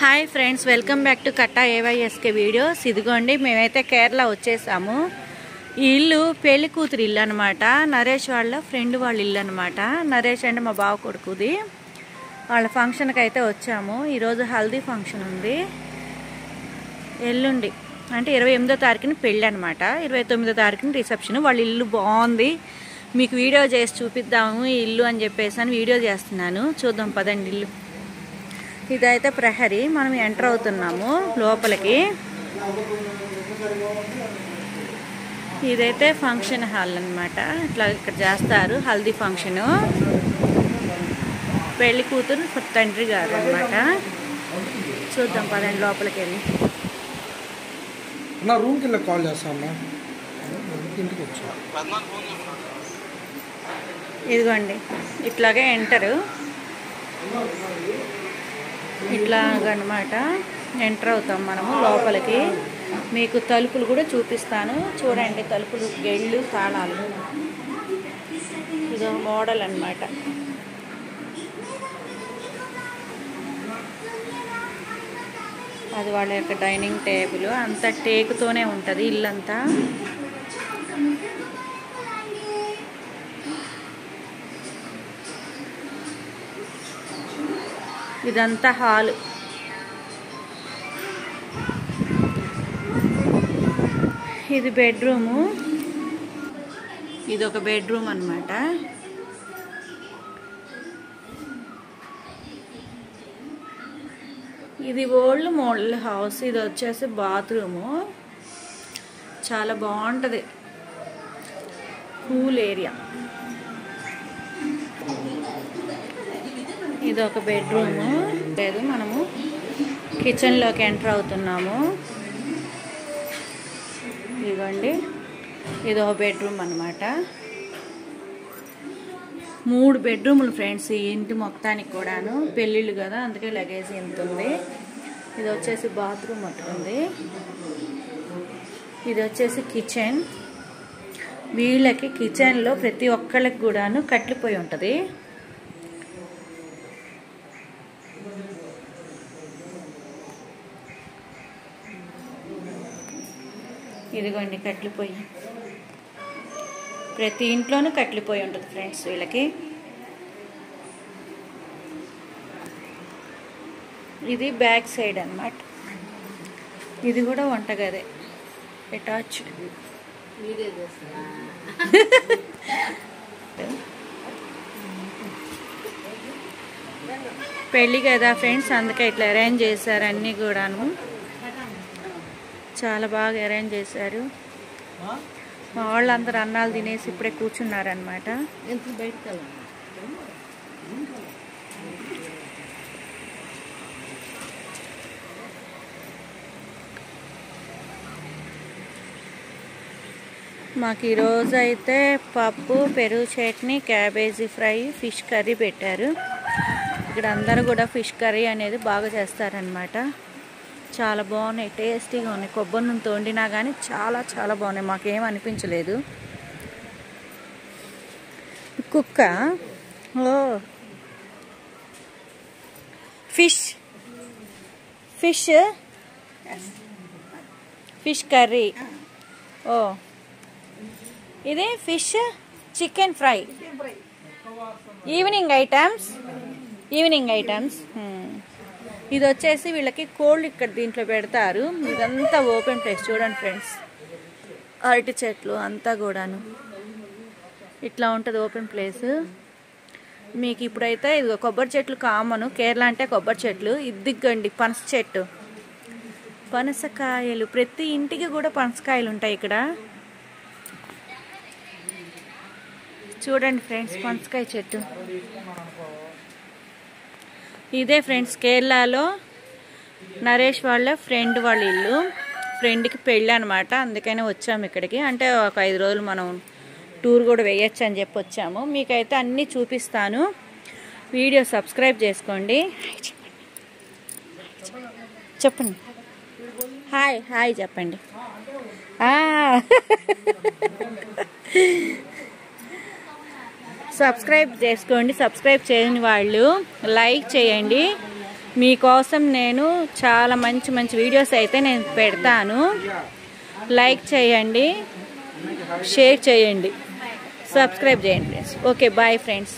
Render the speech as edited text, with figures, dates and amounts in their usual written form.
Hi friends, welcome back to Katta ఏవైఎస్కే videos. ఇదిగోండి, మేమైతే కేరళ వచ్చేసాము. ఈ ఇల్లు పెళ్లి కూతురు ఇల్లు అనమాట. నరేష్ వాళ్ళ ఫ్రెండ్ వాళ్ళ ఇల్లు అనమాట. నరేష్ అంటే మా బావ కొడుకుది. వాళ్ళ ఫంక్షన్కి అయితే వచ్చాము. ఈరోజు హల్దీ ఫంక్షన్ ఉంది. ఎల్లుండి అంటే 28వ తారీఖున పెళ్ళి అనమాట. 29వ తారీఖున రిసెప్షన్. వాళ్ళ ఇల్లు బాగుంది, మీకు వీడియో చేసి చూపిద్దాము ఈ ఇల్లు అని చెప్పేసి అని వీడియో చేస్తున్నాను. చూద్దాం పదండి ఇల్లు. ఇదైతే ప్రహరీ, మనం ఎంటర్ అవుతున్నాము లోపలికి. ఇదైతే ఫంక్షన్ హాల్ అనమాట. ఇట్లా ఇక్కడ చేస్తారు హల్దీ ఫంక్షను. పెళ్లి కూతురు తండ్రి గారు అనమాట. చూద్దాం పదండి లోపలికి వెళ్ళి. ఇదిగోండి, ఇట్లాగే ఎంటరు ఇట్లాగనమాట. ఎంటర్ అవుతాం మనము లోపలికి. మీకు తలుపులు కూడా చూపిస్తాను చూడండి. తలుపులు గెళ్ళు తాళాలు. ఇదో మోడల్ అన్నమాట. అది వాళ్ళ యొక్క డైనింగ్ టేబుల్. అంతా టేకుతోనే ఉంటుంది ఇల్లంతా. ఇదంతా హాలు. ఇది బెడ్రూము. ఇది ఒక బెడ్రూమ్ అన్నమాట. ఇది ఓల్డ్ మోడల్ హౌస్. ఇది వచ్చేసి బాత్రూము. చాలా బాగుంటుంది, కూల్ ఏరియా. ఇది ఒక బెడ్రూము. లేదు, మనము కిచెన్లోకి ఎంటర్ అవుతున్నాము. ఇదిగోండి, ఇది ఒక బెడ్రూమ్ అనమాట. 3 బెడ్రూములు ఫ్రెండ్స్ ఈ ఇంటి మొత్తానికి కూడాను. పెళ్ళిళ్ళు కదా, అందుకే లగేజ్ ఎంత ఉంది. ఇది వచ్చేసి బాత్రూమ్ ఉంటుంది. ఇది వచ్చేసి కిచెన్. వీళ్ళకి కిచెన్లో ప్రతి ఒక్కళ్ళకి కూడాను కట్లిపోయి ఉంటుంది. ఇదిగోండి కట్లిపోయి. ప్రతి ఇంట్లోనూ కట్లిపోయి ఉంటుంది ఫ్రెండ్స్ వీళ్ళకి. ఇది బ్యాక్ సైడ్ అన్నమాట. ఇది కూడా వంటగదే, అటాచ్. పెళ్ళి కదా ఫ్రెండ్స్, అందుకే ఇట్లా అరేంజ్ చేశారు అన్నీ కూడాను. చాలా బాగా అరేంజ్ చేశారు. మా వాళ్ళందరూ అన్నాలు తినేసి ఇప్పుడే కూర్చున్నారనమాట. మాకు ఈరోజు అయితే పప్పు, పెరుగు chutney, cabbage fry, fish curry పెట్టారు. ఇక్కడ అందరూ కూడా ఫిష్ కర్రీ అనేది బాగా చేస్తారనమాట. చాలా బాగున్నాయి, టేస్టీగా ఉన్నాయి. కొబ్బరి నూనెతో వండినా కానీ చాలా చాలా బాగున్నాయి. మాకేం అనిపించలేదు. కుక్క, ఓ ఫిష్ ఫిష్ ఫిష్ కర్రీ. ఓ ఇది fish chicken fry. Evening items. ఇది వచ్చేసి వీళ్ళకి కోల్డ్ ఇక్కడ దీంట్లో పెడతారు. ఇదంతా ఓపెన్ ప్లేస్ చూడండి ఫ్రెండ్స్. అరటి చెట్లు అంతా కూడాను ఇట్లా ఉంటుంది ఓపెన్ ప్లేస్. మీకు ఇప్పుడైతే ఇది కొబ్బరి చెట్లు కామను. కేరళ అంటే కొబ్బరి చెట్లు. ఇదిగండి పనస చెట్టు, పనసకాయలు. ప్రతి ఇంటికి కూడా పనసకాయలు ఉంటాయి ఇక్కడ. చూడండి ఫ్రెండ్స్, పనసకాయ చెట్టు. ఇదే ఫ్రెండ్స్ కేరళలో నరేష్ వాళ్ళ ఫ్రెండ్ వాళ్ళ ఇల్లు. ఫ్రెండ్కి పెళ్ళి అనమాట, అందుకనే వచ్చాము ఇక్కడికి. అంటే ఒక 5 రోజులు మనం టూర్ కూడా వేయచ్చు అని చెప్పి వచ్చాము. మీకైతే అన్నీ చూపిస్తాను. వీడియో సబ్స్క్రైబ్ చేసుకోండి. చెప్పండి హాయ్ హాయ్ చెప్పండి. సబ్స్క్రైబ్ చేసుకోండి. సబ్స్క్రైబ్ చేయని వాళ్ళు లైక్ చేయండి, మీకోసం నేను చాలా మంచి మంచి వీడియోస్ అయితే నేను పెడతాను. లైక్ చేయండి, షేర్ చేయండి, సబ్స్క్రైబ్ చేయండి ఫ్రెండ్స్. Okay, bye friends.